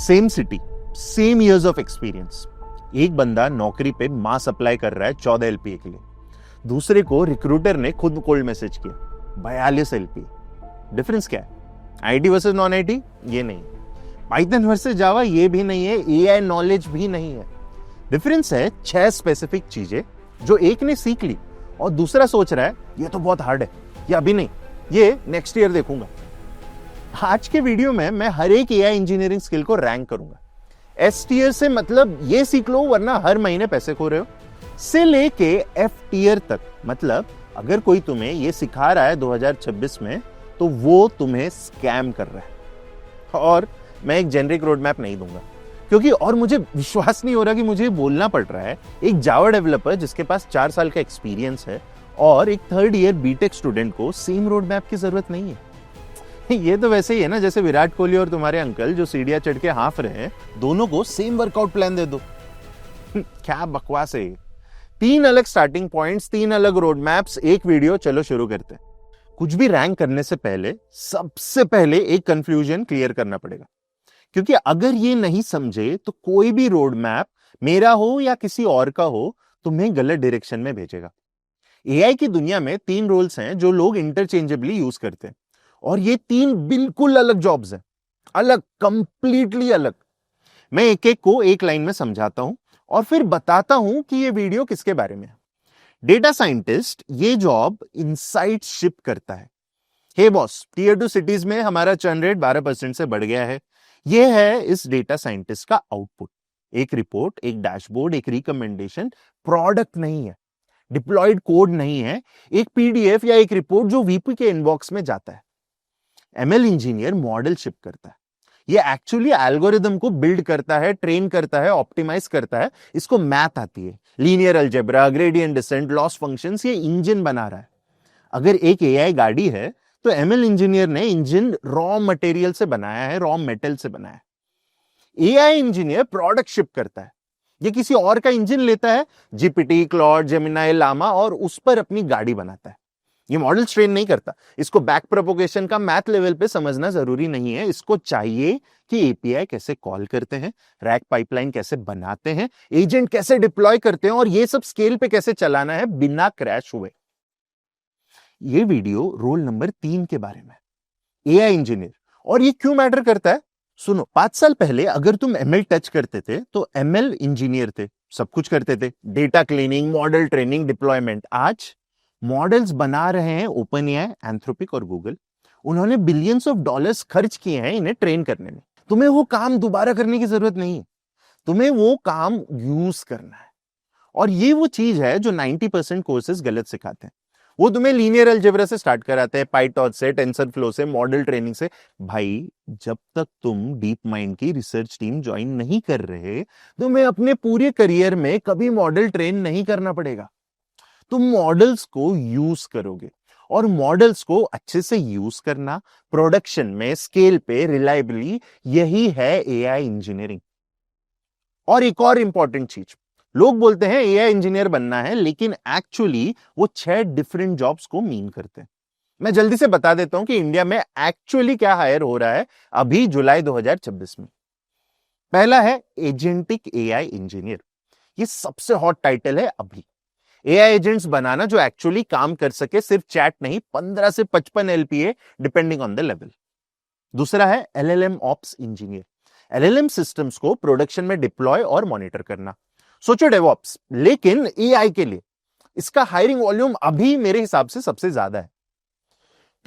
Same city, same years of experience. एक बंदा नौकरी पे मास अप्लाई कर रहा है 14 एलपीए के लिए, दूसरे को रिक्रूटर ने खुद कोल्ड मैसेज किया 42 एलपीए। डिफरेंस क्या है? आईटी वर्सेस नॉन आईटी ये नहीं, पाइथन वर्सेस जावा ये भी नहीं है, एआई नॉलेज भी नहीं है। डिफरेंस है 6 स्पेसिफिक चीजें जो एक ने सीख ली और दूसरा सोच रहा है ये तो बहुत हार्ड है, ये अभी नहीं, ये नेक्स्ट ईयर देखूंगा। आज के वीडियो में मैं हर एक एआई इंजीनियरिंग स्किल को रैंक करूंगा। एस टीयर से मतलब ये सीख लो वरना हर महीने पैसे खो रहे हो, से लेके एफ टीयर तक मतलब अगर कोई तुम्हें ये सिखा रहा है 2026 में तो वो तुम्हें स्कैम कर रहा है। और मैं एक जेनरिक रोड मैप नहीं दूंगा क्योंकि और मुझे विश्वास नहीं हो रहा कि मुझे बोलना पड़ रहा है एक जावा डेवलपर जिसके पास 4 साल का एक्सपीरियंस है और एक 3rd ईयर बीटेक स्टूडेंट को सेम रोड मैप की जरूरत नहीं है। ये तो वैसे ही है ना जैसे विराट कोहली और तुम्हारे अंकल जो सीढ़ियां चढ़ के हाँफ रहे हैं, दोनों को सेम वर्कआउट प्लान दे दो। क्या बकवास है ये। 3 अलग स्टार्टिंग पॉइंट्स, 3 अलग रोड मैप्स, एक वीडियो। चलो शुरू करते हैं। कुछ भी रैंक करने से पहले सबसे पहले एक कंफ्यूजन क्लियर करना पड़ेगा, क्योंकि अगर ये नहीं समझे तो कोई भी रोड मैप मेरा हो या किसी और का हो तुम्हें गलत डायरेक्शन में भेजेगा। एआई की दुनिया में 3 रोल्स हैं जो लोग इंटरचेंजेबली यूज करते हैं और ये 3 बिल्कुल अलग जॉब्स हैं, अलग, कंप्लीटली अलग। मैं एक एक को एक लाइन में समझाता हूं और फिर बताता हूं कि ये वीडियो किसके बारे में है। डेटा साइंटिस्ट ये जॉब इनसाइट शिप करता है। हे बॉस, टीयर 2 सिटीज में हमारा चर्न रेट 12% से बढ़ गया है। यह है इस डेटा साइंटिस्ट का आउटपुट। एक रिपोर्ट, एक डैशबोर्ड, एक रिकमेंडेशन, प्रोडक्ट नहीं है, डिप्लॉयड कोड नहीं है, एक पीडीएफ या एक रिपोर्ट जो वीपी के इनबॉक्स में जाता है। एमएल इंजीनियर मॉडल शिप करता है। ये एक्चुअली एल्गोरिदम को बिल्ड करता है, ट्रेन करता है, ऑप्टिमाइज करता है। इसको मैथ आती है, linear algebra, gradient descent, loss functions, ये इंजन बना रहा है। अगर एक एआई गाड़ी है तो एमएल इंजीनियर ने इंजन रॉ मटेरियल से बनाया है, रॉ मेटल से बनाया है। एआई इंजीनियर प्रोडक्ट शिप करता है। ये किसी और का इंजन लेता है, जीपीटी, क्लॉड, जेमिनाई, लामा, और उस पर अपनी गाड़ी बनाता है। ये मॉडल ट्रेन नहीं करता। इसको बैक प्रोपोगेशन का मैथ लेवल पे समझना जरूरी नहीं है। इसको चाहिए कि एपीआई कैसे कॉल करते हैं, रैक पाइपलाइन कैसे बनाते हैं, एजेंट कैसे डिप्लॉय करते हैं और ये सब स्केल पे कैसे चलाना है बिना क्रैश हुए। ये वीडियो रोल नंबर 3 के बारे में, एआई इंजीनियर। और ये क्यों मैटर करता है सुनो। 5 साल पहले अगर तुम एमएल टच करते थे तो एमएल इंजीनियर थे, सब कुछ करते थे, data cleaning, model training, deployment. आज मॉडल्स बना रहे हैं ओपन एआई, एंथ्रोपिक और गूगल। उन्होंने बिलियंस ऑफ डॉलर्स खर्च किए हैं इन्हें ट्रेन करने में। तुम्हें वो काम दोबारा करने की जरूरत नहीं है, तुम्हें वो काम यूज करना है। और ये वो चीज है जो 90% कोर्सेज गलत सिखाते हैं। वो तुम्हें लीनियर अलजेब्रा से स्टार्ट कराते हैं, पाइटॉर्च से, टेंसरफ्लो से, मॉडल ट्रेनिंग से। भाई, जब तक तुम डीप माइंड की रिसर्च टीम ज्वाइन नहीं कर रहे, तुम्हें अपने पूरे करियर में कभी मॉडल ट्रेन नहीं करना पड़ेगा। तुम मॉडल्स को यूज करोगे और मॉडल्स को अच्छे से यूज करना प्रोडक्शन में, स्केल पे, रिलायबली, यही है एआई इंजीनियरिंग। और एक और इंपॉर्टेंट चीज, लोग बोलते हैं एआई इंजीनियर बनना है, लेकिन एक्चुअली वो 6 डिफरेंट जॉब्स को मीन करते हैं। मैं जल्दी से बता देता हूं कि इंडिया में एक्चुअली क्या हायर हो रहा है अभी जुलाई 2026 में। पहला है एजेंटिक एआई इंजीनियर। ये सबसे हॉट टाइटल है अभी। एआई एजेंट्स बनाना जो एक्चुअली काम कर सके, सिर्फ चैट नहीं, 15 से 55 LPA depending on the level. दूसरा है LLM ops engineer. LLM systems को प्रोडक्शन में डिप्लॉय और मॉनिटर करना। सोचो डेवऑप्स, लेकिन एआई के लिए। इसका हायरिंग वॉल्यूम अभी मेरे हिसाब से सबसे ज्यादा है।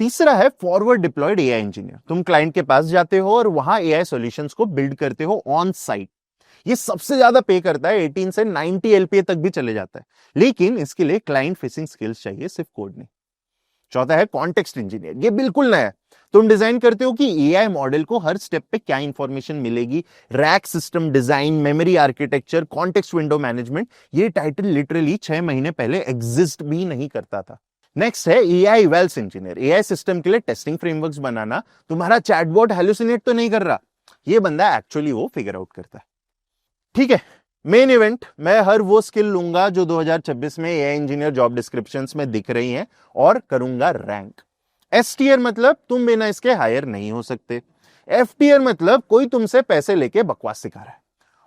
तीसरा है फॉरवर्ड डिप्लॉयड एआई इंजीनियर। तुम क्लाइंट के पास जाते हो और वहां एआई सॉल्यूशंस को बिल्ड करते हो ऑन साइट। ये सबसे ज्यादा पे करता है, 18 से 90 एलपीए तक भी चले जाता है, लेकिन इसके लिए क्लाइंट फेसिंग स्किल्स चाहिए, सिर्फ कोड नहीं। चौथा है कॉन्टेक्स्ट इंजीनियर। ये बिल्कुल नया है। तुम डिजाइन करते हो कि एआई मॉडल को हर स्टेप पे क्या इंफॉर्मेशन मिलेगी, rack system design, memory architecture, context window management. ये टाइटल लिटरली 6 महीने पहले एग्जिस्ट भी नहीं करता था। नेक्स्ट है एआई इवैल्स इंजीनियर। एआई सिस्टम के लिए टेस्टिंग फ्रेमवर्क्स बनाना। तुम्हारा चैटबॉट हेलुसिनेट तो नहीं कर रहा, ये बंदा एक्चुअली वो फिगर आउट करता है। ठीक है, मेन इवेंट, मैं हर वो स्किल लूंगा जो 2026 में एआई इंजीनियर जॉब डिस्क्रिप्शंस में दिख रही हैं और करूंगा रैंक। एस टीयर मतलब तुम बिना इसके हायर नहीं हो सकते। FTR मतलब कोई तुमसे पैसे लेके बकवास सिखा रहा है।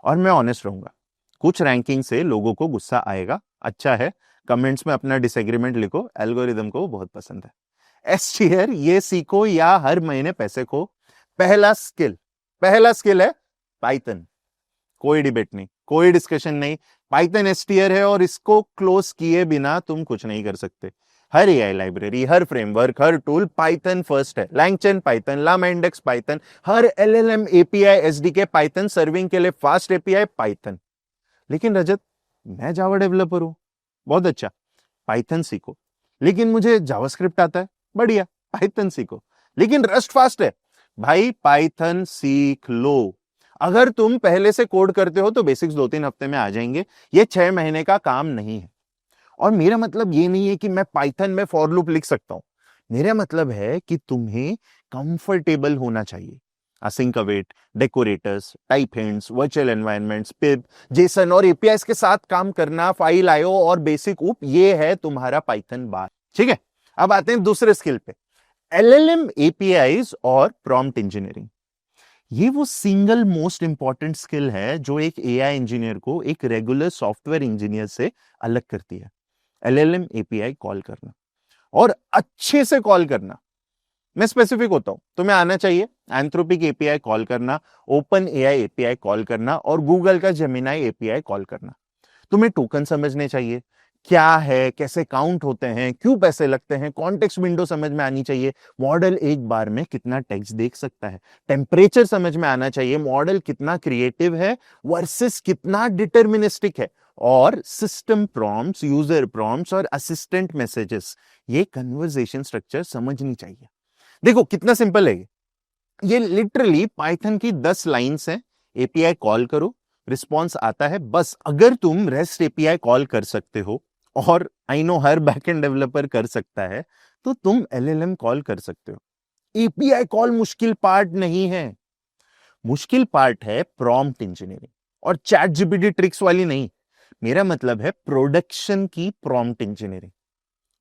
और मैं ऑनेस्ट रहूंगा, कुछ रैंकिंग से लोगों को गुस्सा आएगा, अच्छा है, कमेंट्स में अपना डिसएग्रीमेंट लिखो, एल्गोरिदम को बहुत पसंद है। STR ये सीखो या हर महीने पैसे खो। पहला स्किल है पाइथन। कोई डिबेट नहीं, कोई डिस्कशन नहीं, पाइथन STR है और इसको क्लोज किए बिना तुम कुछ नहीं कर सकते। हर AI लाइब्रेरी, हर फ्रेमवर्क, हर टूल पाइथन फर्स्ट है। LangChain Python, Llama Index Python, हर LLM API SDK Python, serving के लिए फास्ट API पाइथन। लेकिन रजत, मैं जावा डेवलपर हूं, बहुत अच्छा, पाइथन सीखो। लेकिन मुझे जावास्क्रिप्ट आता है, बढ़िया, पाइथन सीखो। लेकिन रस्ट फास्ट है, भाई पाइथन सीख लो। अगर तुम पहले से कोड करते हो तो बेसिक्स 2-3 हफ्ते में आ जाएंगे, ये 6 महीने का काम नहीं है। और मेरा मतलब ये नहीं है कि मैं पाइथन में फॉर लूप लिख सकता हूं, मेरा मतलब है कि तुम्हें कंफर्टेबल होना चाहिए। Async await, decorators, type hints, virtual environments, pip, JSON और एपीआईज के साथ काम करना, फाइल आईओ और बेसिक उप, ये है तुम्हारा पाइथन बार। ठीक है, अब आते हैं दूसरे स्किल पे, LLM APIs और प्रॉम्प्ट इंजीनियरिंग। ये वो सिंगल मोस्ट इंपॉर्टेंट स्किल है जो एक AI इंजीनियर को एक रेगुलर सॉफ्टवेयर इंजीनियर से अलग करती है। LLM API कॉल करना, और अच्छे से कॉल करना। मैं स्पेसिफिक होता हूं, तुम्हें आना चाहिए एंथ्रोपिक API कॉल करना, ओपन AI API कॉल करना और गूगल का जेमिनाई API कॉल करना। तुम्हें टोकन समझने चाहिए, क्या है, कैसे काउंट होते हैं, क्यों पैसे लगते हैं, कॉन्टेक्स्ट विंडो समझ में आनी चाहिए, मॉडल एक बार में कितना टेक्स्ट देख सकता है, टेम्परेचर समझ में आना चाहिए, मॉडल कितना क्रिएटिव है वर्सेस कितना डिटर्मिनिस्टिक है, और सिस्टम प्रॉम्प्ट्स, यूजर प्रॉम्प्ट्स और असिस्टेंट मैसेजेस, ये कन्वर्सेशन स्ट्रक्चर समझनी चाहिए। देखो कितना सिंपल है ये लिटरली पाइथन की 10 लाइंस हैं। API कॉल करो, रिस्पॉन्स आता है, बस। अगर तुम REST API कॉल कर सकते हो, और I know her backend developer कर सकता है, तो तुम LLM कॉल कर सकते हो। API कॉल मुश्किल पार्ट नहीं है, मुश्किल पार्ट है प्रॉम्प्ट इंजीनियरिंग, और चैट जीपीटी ट्रिक्स वाली नहीं। मेरा मतलब है प्रोडक्शन की प्रॉम्प्ट इंजीनियरिंग,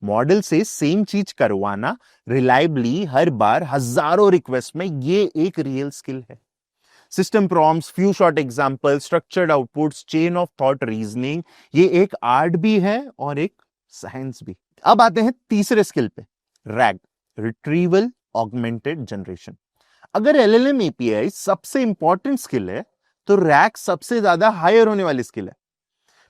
मॉडल से सेम चीज करवाना रिलायबली हर बार हजारों रिक्वेस्ट में, ये एक रियल स्किल है। System prompts, few short example, structured outputs, chain of thought reasoning, ये एक आर्ट भी है और एक साइंस भी। अब आते हैं तीसरे स्किल पे, RAG, रिट्रीवल ऑगमेंटेड जनरेशन। अगर LLM API सबसे इंपॉर्टेंट स्किल है, तो RAG सबसे ज्यादा हायर होने वाली स्किल है।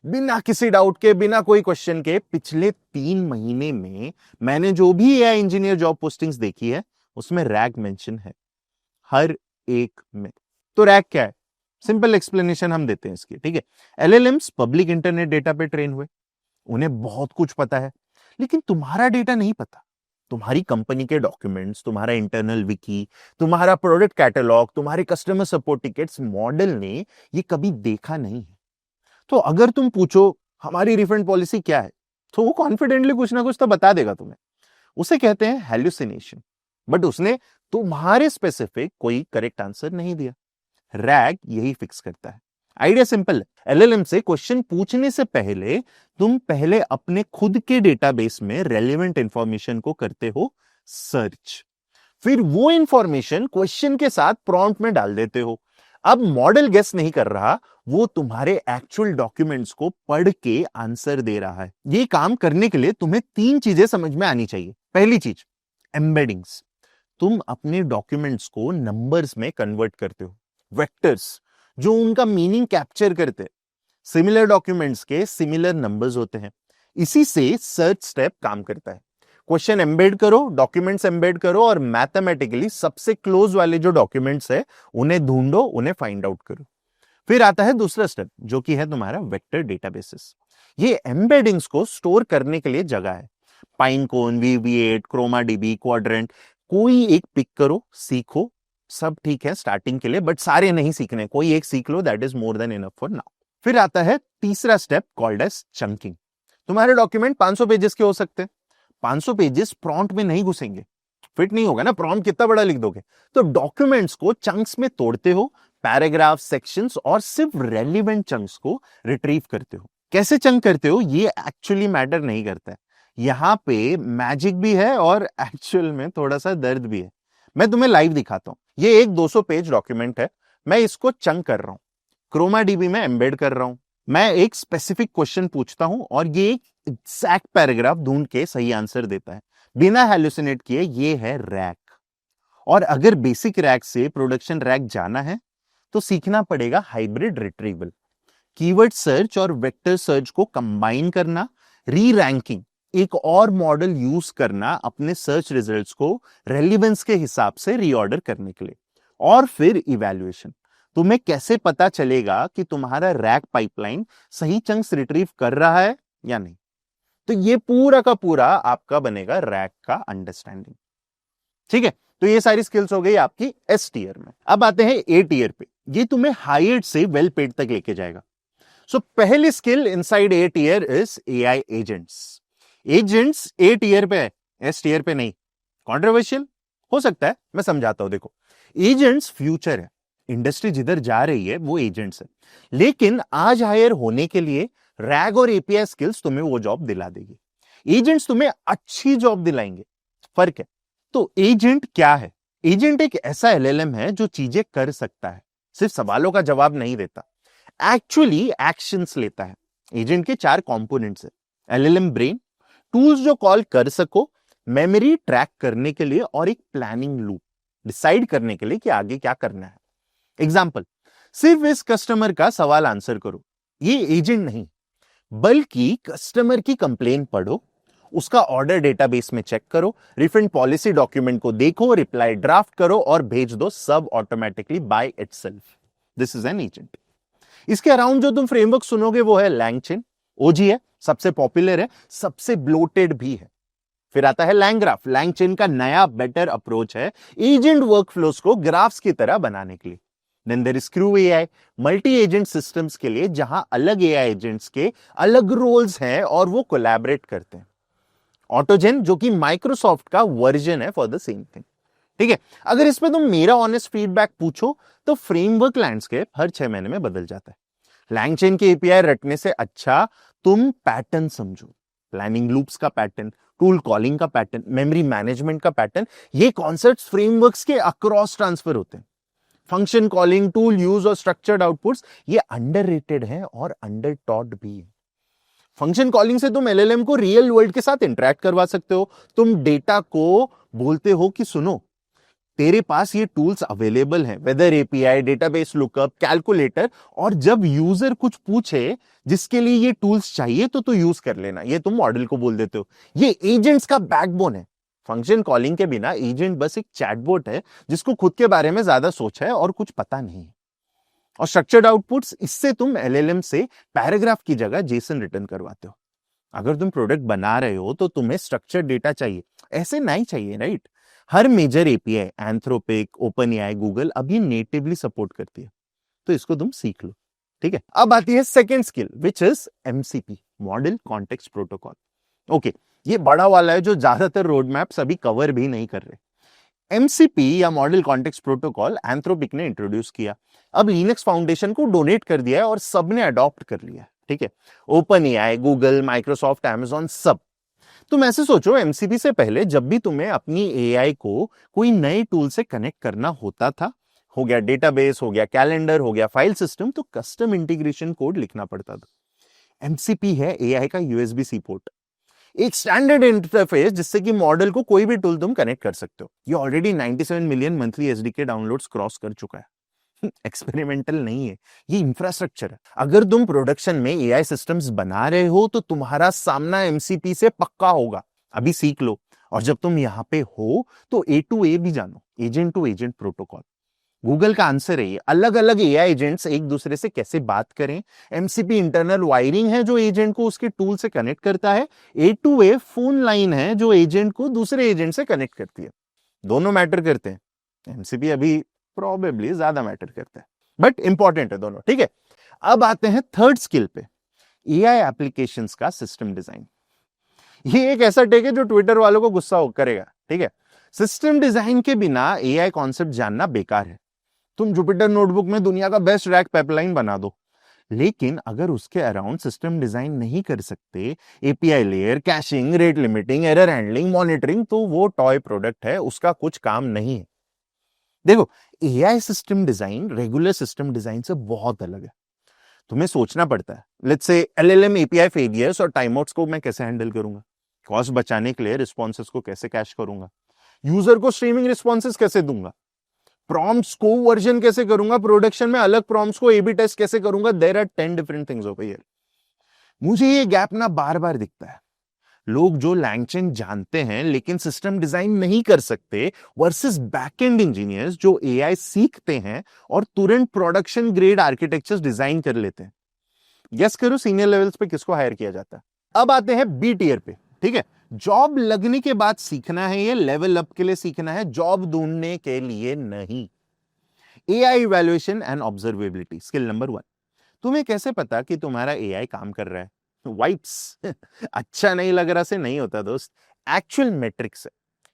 बिना किसी डाउट के, बिना कोई क्वेश्चन के, पिछले 3 महीने में मैंने जो भी AI इंजीनियर जॉब पोस्टिंग्स देखी है, उसमें RAG मेंशन है हर एक में। तो RAG क्या है, सिंपल एक्सप्लेनेशन हम देते हैं इसकी, ठीक है। LLMs पब्लिक इंटरनेट डेटा पे ट्रेन हुए, उन्हें बहुत कुछ पता है, लेकिन तुम्हारा डेटा नहीं पता। तुम्हारी कंपनी के डॉक्यूमेंट्स, तुम्हारा इंटरनल विकी, तुम्हारा प्रोडक्ट कैटलॉग, तुम्हारे कस्टमर सपोर्ट टिकट्स, मॉडल ने ये कभी देखा नहीं है। तो अगर तुम पूछो हमारी रिफंड पॉलिसी क्या है, तो वो कॉन्फिडेंटली कुछ ना कुछ तो बता देगा तुम्हें। उसे कहते हैं हेल्यूसिनेशन, बट उसने तुम्हारे स्पेसिफिक कोई करेक्ट आंसर नहीं दिया। RAG यही फिक्स करता है। आइडिया सिंपल है, LLM से क्वेश्चन पूछने से पहले तुम पहले अपने खुद के डेटाबेस में रेलेवेंट इंफॉर्मेशन को करते हो सर्च, फिर वो इंफॉर्मेशन क्वेश्चन के साथ प्रॉम्प्ट में डाल देते हो। अब मॉडल गेस नहीं कर रहा, वो तुम्हारे एक्चुअल डॉक्यूमेंट्स को पढ़ के आंसर दे रहा है। ये काम करने के लिए तुम्हें 3 चीजें समझ में आनी चाहिए। पहली चीज, एम्बेडिंग्स। तुम अपने डॉक्यूमेंट्स को नंबर्स में कन्वर्ट करते हो, वेक्टर्स जो उनका मीनिंग कैप्चर करते हैं। सिमिलर डॉक्यूमेंट्स के सिमिलर नंबर्स होते हैं। इसी से सर्च स्टेप काम करता है। क्वेश्चन एम्बेड करो, डॉक्यूमेंट्स एम्बेड करो, और मैथमेटिकली सबसे क्लोज वाले जो डॉक्यूमेंट्स है उन्हें ढूंढो, उन्हें फाइंड आउट करो। फिर आता है दूसरा स्टेप, जो कि है तुम्हारा वेक्टर डेटाबेसेस। ये एम्बेडिंग्स को स्टोर करने के लिए जगह है। पाइनकोन, VV8, क्रोमाडीबी, क्वाड्रेंट, कोई एक पिक करो, सीखो। सब ठीक है स्टार्टिंग के लिए, बट सारे नहीं सीखने, कोई एक सीख लो, that is more than enough for now. फिर आता है तीसरा स्टेप कॉल्ड एज चंकिंग। तुम्हारे डॉक्यूमेंट 500 पेजेस के हो सकते हैं, 500 पेजेस प्रॉम्प्ट में नहीं घुसेंगे, फिट नहीं होगा ना, प्रॉम्प्ट कितना बड़ा लिख दोगे। तो डॉक्यूमेंट्स को चंक्स में तोड़ते हो, पैराग्राफ, सेक्शंस, और सिर्फ रेलिवेंट चंक्स को रिट्रीव करते हो। कैसे चंक करते हो ये एक्चुअली मैटर नहीं करता है, यहां पे मैजिक भी है और एक्चुअल में थोड़ा सा दर्द भी है। मैं तुम्हें लाइव दिखाता हूं। ये एक 200 पेज डॉक्यूमेंट है, मैं इसको चंक कर रहा हूं, क्रोमा डीबी में एम्बेड कर रहा हूं, मैं एक स्पेसिफिक क्वेश्चन पूछता हूं और ये एक एग्जैक्ट पैराग्राफ ढूंढ के सही आंसर देता है बिना हेलुसिनेट किए। ये है रैक। और अगर बेसिक रैक से प्रोडक्शन रैक जाना है तो सीखना पड़ेगा हाइब्रिड रिट्रीवल, कीवर्ड सर्च और वेक्टर सर्च को कंबाइन करना, री रैंकिंग, एक और मॉडल यूज करना अपने सर्च रिजल्ट्स को रेलिवेंस के हिसाब से रीऑर्डर करने के लिए, और फिर इवैल्यूएशन। तुम्हें कैसे पता चलेगा कि तुम्हारा रैक पाइपलाइन सही चंक्स रिट्रीव कर रहा है या नहीं? तो ये पूरा का पूरा आपका बनेगा रैक का अंडरस्टैंडिंग। ठीक है, तो ये सारी स्किल्स हो गई आपकी एस टीयर में। अब आते हैं ए टीयर पे। ये तुम्हें हायर्ड से वेल पेड तक लेके जाएगा। सो पहली skill inside A tier is AI agents. Agents A tier पे है, एस टीयर पे नहीं। कॉन्ट्रोवर्शियल हो सकता है, मैं समझाता हूं। देखो, एजेंट्स फ्यूचर है, इंडस्ट्री जिधर जा रही है वो एजेंट्स है, लेकिन आज हायर होने के लिए रैग और एपीआई स्किल्स तुम्हें वो जॉब दिला देगी। एजेंट्स तुम्हें अच्छी जॉब दिलाएंगे, फर्क है। तो एजेंट क्या है? एजेंट एक ऐसा एलएलएम है जो चीजें कर सकता है, सिर्फ सवालों का जवाब नहीं देता, एक्चुअली एक्शंस लेता है। एजेंट के 4 कंपोनेंट्स है, एलएलएम ब्रेन, टूल्स जो कॉल कर सको, मेमोरी ट्रैक करने के लिए, और एक प्लानिंग लूप डिसाइड करने के लिए कि आगे क्या करना है। एग्जाम्पल, सिर्फ इस कस्टमर का सवाल आंसर करो, ये एजेंट नहीं, बल्कि कस्टमर की कंप्लेन पढ़ो, उसका ऑर्डर डेटाबेस में चेक करो, रिफंड पॉलिसी डॉक्यूमेंट को देखो, रिप्लाई ड्राफ्ट करो और भेज दो, सब automatically by itself. This is an agent. इसके अराउंड जो तुम फ्रेमवर्क सुनोगे वो है लैंगचेन, ओजी है, सबसे पॉपुलर है, सबसे ब्लोटेड भी है। फिर आता है लैंग्राफ। लैंगचेन का नया बेटर अप्रोच है एजेंट वर्कफ्लोस को ग्राफ्स की तरह बनाने के लिए। Then there is Crew AI, multi agent systems के लिए, जहां अलग एआई एजेंट्स के अलग रोल्स हैं और वो कोलैबोरेट करते हैं। ऑटोजेन, जो कि माइक्रोसॉफ्ट का वर्जन है फॉर द सेम थिंग। ठीक है, अगर इसमें तुम मेरा ऑनेस्ट फीडबैक पूछो तो फ्रेमवर्क लैंडस्केप हर 6 महीने में बदल जाता है। लैंगचेन के एपीआई रटने से अच्छा तुम पैटर्न समझो, प्लानिंग लूप्स का पैटर्न, टूल कॉलिंग का पैटर्न, मेमोरी मैनेजमेंट का पैटर्न। ये कॉन्सेप्ट्स फ्रेमवर्क्स के अक्रॉस ट्रांसफर होते हैं। फंक्शन कॉलिंग, टूल यूज और स्ट्रक्चर्ड आउटपुट्स, ये अंडररेटेड है और अंडर टॉट भी है। फंक्शन कॉलिंग से तुम एलएलएम को रियल वर्ल्ड के साथ इंटरेक्ट करवा सकते हो। तुम डेटा को बोलते हो कि सुनो, तेरे पास ये टूल्स अवेलेबल हैं, weather API, database lookup, calculator, और जब यूजर कुछ पूछे जिसके लिए ये टूल्स चाहिए तो तू यूज कर लेना, ये तुम मॉडल को बोल देते हो। ये एजेंट्स का बैकबोन है। फंक्शन कॉलिंग के बिना एजेंट बस एक चैटबॉट है जिसको खुद के बारे में ज्यादा सोचा है और कुछ पता नहीं है। और स्ट्रक्चर्ड आउटपुट्स, इससे तुम एलएलएम से पैराग्राफ की जगह जेसन रिटर्न करवाते हो। अगर तुम प्रोडक्ट बना रहे हो तो तुम्हें स्ट्रक्चर्ड डेटा चाहिए, ऐसे नहीं चाहिए, राइट? हर major API, Anthropic, open AI, Google अब ये नेटिवली सपोर्ट करती है, तो इसको तुम सीख लो। ठीक है, अब आती है second skill, which is MCP, model context protocol. Okay, ये बड़ा वाला है जो ज्यादातर रोड मैप्स अभी कवर भी नहीं कर रहे। एमसीपी या मॉडल कॉन्टेक्स्ट प्रोटोकॉल एंथ्रोपिक ने इंट्रोड्यूस किया, अब लिनक्स फाउंडेशन को डोनेट कर दिया है और सबने अडॉप्ट कर लिया है। ठीक है, open AI, Google, Microsoft, Amazon, सब। तुम ऐसे सोचो, एमसीपी से पहले जब भी तुम्हें अपनी एआई को कोई नए टूल से कनेक्ट करना होता था, हो गया डेटाबेस, हो गया कैलेंडर, हो गया फाइल सिस्टम, तो कस्टम इंटीग्रेशन कोड लिखना पड़ता था। एमसीपी है एआई का यूएसबी सी पोर्ट, एक स्टैंडर्ड इंटरफेस जिससे कि मॉडल को कोई भी टूल तुम कनेक्ट कर सकते हो। ये already 97 million monthly SDK downloads cross कर चुका है। एक्सपेरिमेंटल नहीं है, ये इंफ्रास्ट्रक्चर है। अगर तुम प्रोडक्शन में एआई सिस्टम्स बना रहे हो तो तुम्हारा सामना एमसीपी से पक्का होगा, अभी सीख लो। और जब तुम यहां पे हो तो ए टू ए भी जानो, agent to agent protocol. Google का आंसर है ये, अलग अलग एआई एजेंट्स एक दूसरे से कैसे बात करें। एमसीपी इंटरनल वायरिंग है जो एजेंट को उसके टूल से कनेक्ट करता है। ए टू ए फोन लाइन है जो एजेंट को दूसरे एजेंट से कनेक्ट करती है। दोनों मैटर करते हैं, एमसीपी अभी प्रोबेबली ज्यादा मैटर करता है, बट इंपॉर्टेंट है दोनों। ठीक है, अब आते हैं थर्ड स्किल पे, एआई एप्लीकेशंस का सिस्टम डिजाइन। ये एक ऐसा टेक है जो ट्विटर वालों को गुस्सा करेगा। ठीक है, सिस्टम डिजाइन के बिना एआई कॉन्सेप्ट जानना बेकार है। तुम जुपिटर नोटबुक में दुनिया का बेस्ट रैक पाइपलाइन बना दो, लेकिन अगर उसके अराउंड सिस्टम डिजाइन नहीं कर सकते, API layer, caching, rate limiting, error handling, monitoring, तो वो टॉय प्रोडक्ट है, उसका कुछ काम नहीं है। देखो, AI system design regular system design से बहुत अलग है। तुम्हें सोचना पड़ता है, let's say LLM API failures और टाइम आउट्स को मैं कैसे हैंडल करूंगा, कॉस्ट बचाने के लिए रिस्पॉन्सेस को कैसे कैश करूंगा, यूजर को स्ट्रीमिंग रिस्पॉन्सेस कैसे दूंगा, प्रॉम्प्ट्स को वर्जन कैसे करूंगा, प्रोडक्शन में अलग प्रॉम्प्ट्स को एबी टेस्ट कैसे करूंगा। There are 10 different things over here. मुझे ये गैप ना बार बार दिखता है। लोग जो लैंगचेन जानते हैं लेकिन सिस्टम डिजाइन नहीं कर सकते, वर्सेस बैकएंड इंजीनियर्स जो एआई सीखते हैं और तुरंत प्रोडक्शन ग्रेड आर्किटेक्चर्स डिजाइन कर लेते हैं। गेस करो सीनियर लेवल्स पे किसको हायर किया जाता है। अब आते हैं बी टियर पे। ठीक है, जॉब लगने के बाद सीखना है, ये लेवल अप के लिए सीखना है, जॉब ढूंढने के लिए नहीं। AI evaluation and observability skill number 1। तुम्हें कैसे पता कि तुम्हारा एआई काम कर रहा है? वाइप्स अच्छा नहीं लग रहा से नहीं होता दोस्त, एक्चुअल मेट्रिक्स है।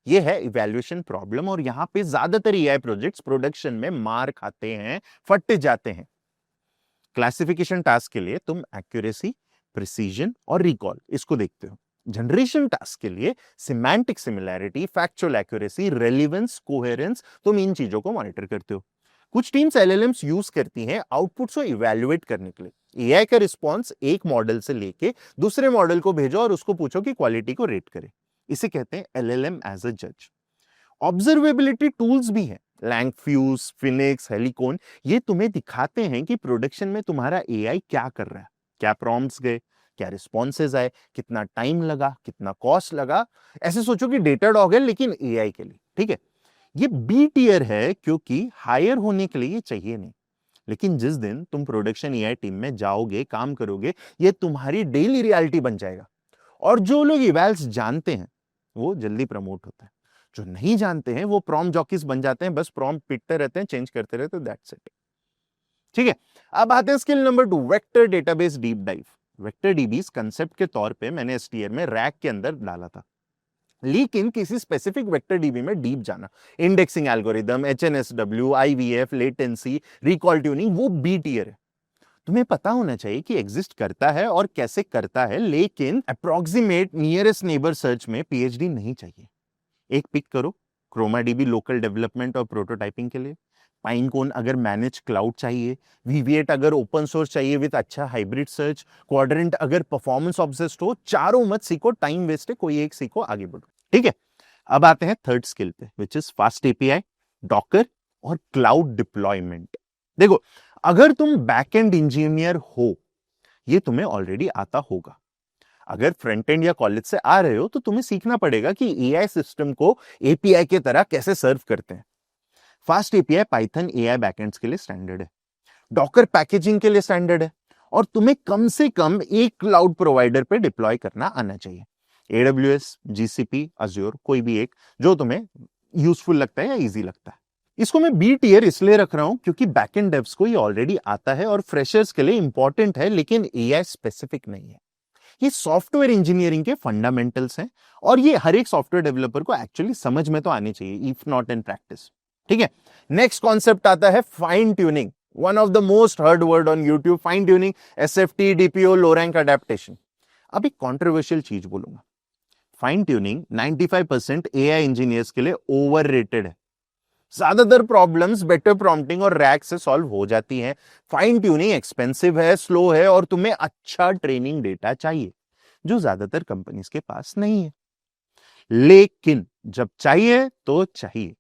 ये है इवैल्यूएशन प्रॉब्लम, और यहां पे ज्यादातर एआई प्रोजेक्ट्स प्रोडक्शन में मार खाते हैं, फट जाते हैं। क्लासिफिकेशन टास्क के लिए तुम एक्यूरेसी, प्रिसीजन और रिकॉल इसको देखते हो। जनरेशन टास्क के लिए semantic similarity, factual accuracy, relevance, coherence, तुम इन चीजों को मॉनिटर करते हो। कुछ टीम्स एलएलएम्स यूज करती हैं आउटपुट्स को इवैल्यूएट करने के लिए। एआई का रिस्पॉन्स एक मॉडल से लेके दूसरे मॉडल को भेजो और उसको पूछो कि क्वालिटी को रेट करे। इसे कहते हैं एलएलएम एज अ जज। ऑब्जर्वेबिलिटी टूल्स भी हैं, लैंगफ्यूज, फिनिक्स, हेलिकोन। ये तुम्हें दिखाते हैं कि प्रोडक्शन में तुम्हारा एआई क्या कर रहा है, क्या प्रॉम्प्ट्स गए, क्या रिस्पॉन्सेज आए, कितना टाइम लगा, कितना कॉस्ट लगा। ऐसे सोचो कि डेटा डॉग है लेकिन एआई के लिए। ठीक है, ये बी टियर है क्योंकि हायर होने के लिए ये चाहिए नहीं, लेकिन जिस दिन तुम प्रोडक्शन एआई टीम में जाओगे, काम करोगे, ये तुम्हारी डेली रियलिटी बन जाएगा। और जो लोग इवैल्स जानते हैं वो जल्दी प्रमोट होता है, जो नहीं जानते हैं वो प्रॉम्प्ट जॉकीज बन जाते हैं, बस प्रॉम्प्ट पिटते रहते हैं, चेंज करते रहते हैं, दैट्स इट। ठीक है, अब आते हैं skill number 2, vector database deep dive. Vector DBs concept के तौर पे मैंने एसटीआर में रैक के अंदर डाला था, लेकिन किसी स्पेसिफिक वेक्टर डीबी में डीप जाना, indexing algorithm, HNSW, IVF, latency, recall tuning, वो बी टियर है। तुम्हें पता होना चाहिए कि एग्जिस्ट करता है और कैसे करता है, लेकिन अप्रोक्सीमेट नियरेस्ट नेबर सर्च में पीएचडी नहीं चाहिए। एक पिक करो, क्रोमाडीबी लोकल डेवलपमेंट और प्रोटोटाइपिंग के लिए, पाइनकोन अगर मैनेज क्लाउड चाहिए, वीवीएट अगर ओपन सोर्स चाहिए विद अच्छा हाइब्रिड सर्च, क्वाड्रेंट अगर परफॉर्मेंस ऑब्सेस्ड हो। चारों मत सीखो, टाइम वेस्ट है, कोई एक सीखो, आगे बढ़ो। ठीक है, अब आते हैं थर्ड स्किल पे, which is fast API, Docker और क्लाउड डिप्लॉयमेंट। देखो, अगर तुम बैकएंड इंजीनियर हो, ये तुम्हें ऑलरेडी आता होगा। अगर फ्रंट एंड या कॉलेज से आ रहे हो तो तुम्हें सीखना पड़ेगा कि एआई सिस्टम को एपीआई के तरह कैसे सर्व करते हैं। फास्ट एपीआई पाइथन एआई बैकएंड्स के लिए स्टैंडर्ड है, डॉकर पैकेजिंग के लिए स्टैंडर्ड है, और तुम्हें कम से कम एक क्लाउड प्रोवाइडर पे डिप्लॉय करना आना चाहिए। एडब्ल्यूएस, जीसीपी, अज्योर, कोई भी एक जो तुम्हें यूजफुल लगता है या इजी लगता है। इसको मैं बी टियर इसलिए रख रहा हूं क्योंकि बैकएंड डेव्स को ये ऑलरेडी आता है और फ्रेशर्स के लिए इंपॉर्टेंट है, लेकिन एआई स्पेसिफिक नहीं है। ये सॉफ्टवेयर इंजीनियरिंग के फंडामेंटल्स हैं और ये हर एक सॉफ्टवेयर डेवलपर को एक्चुअली समझ में तो आनी चाहिए, इफ नॉट इन प्रैक्टिस। ठीक है, नेक्स्ट कॉन्सेप्ट आता है fine tuning, one of the most heard word on YouTube, fine tuning, SFT, DPO, low rank adaptation. अब एक कॉन्ट्रोवर्शियल चीज बोलूंगा, फाइन ट्यूनिंग 95% एआई इंजीनियर्स के लिए ओवररेटेड है। ज्यादातर प्रॉब्लम्स बेटर प्रॉम्प्टिंग और रैक से सॉल्व हो जाती हैं। फाइन ट्यूनिंग एक्सपेंसिव है, स्लो है, और तुम्हें अच्छा ट्रेनिंग डेटा चाहिए, जो ज्यादातर कंपनीज के पास नहीं है। लेकिन जब चाहिए तो चाहिए,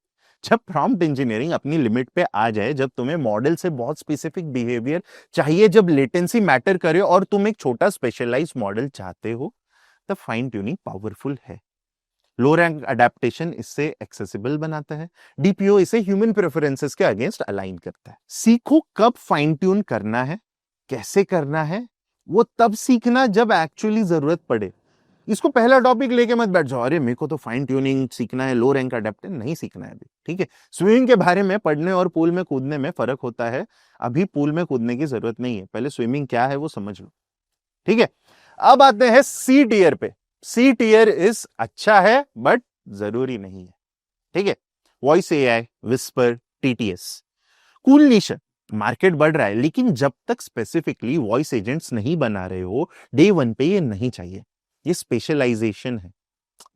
जब प्रॉम्प्ट इंजीनियरिंग अपनी लिमिट पे आ जाए, जब तुम्हें मॉडल से बहुत स्पेसिफिक बिहेवियर चाहिए, जब लेटेंसी मैटर करे और तुम एक छोटा स्पेशलाइज मॉडल चाहते हो, तब फाइन ट्यूनिंग पावरफुल है। लो रैंक अडेप्टेशन इससे एक्सेसिबल बनाता है, डीपीओ इसे ह्यूमन प्रेफरेंसेस के अगेंस्ट अलाइन करता है। सीखो कब फाइन ट्यून करना है, कैसे करना है, वो तब सीखना जब एक्चुअली जरूरत पड़े। इसको पहला टॉपिक लेके मत बैठ जाओ, अरे मेरे को तो फाइन ट्यूनिंग सीखना है, लो रैंक अडेप्टेशन नहीं सीखना है अभी। ठीक है, स्विमिंग के बारे में पढ़ने और पूल में कूदने में फर्क होता है। अभी पूल में कूदने की जरूरत नहीं है, पहले स्विमिंग क्या है वो समझ लो। ठीक है, अब आते हैं सी टियर पे। सी टियर इज अच्छा है बट जरूरी नहीं है। ठीक है, voice AI, whisper, TTS, cool निश, मार्केट बढ़ रहा है, लेकिन जब तक स्पेसिफिकली वॉइस एजेंट्स नहीं बना रहे हो, डे वन पे ये नहीं चाहिए। ये स्पेशलाइजेशन है,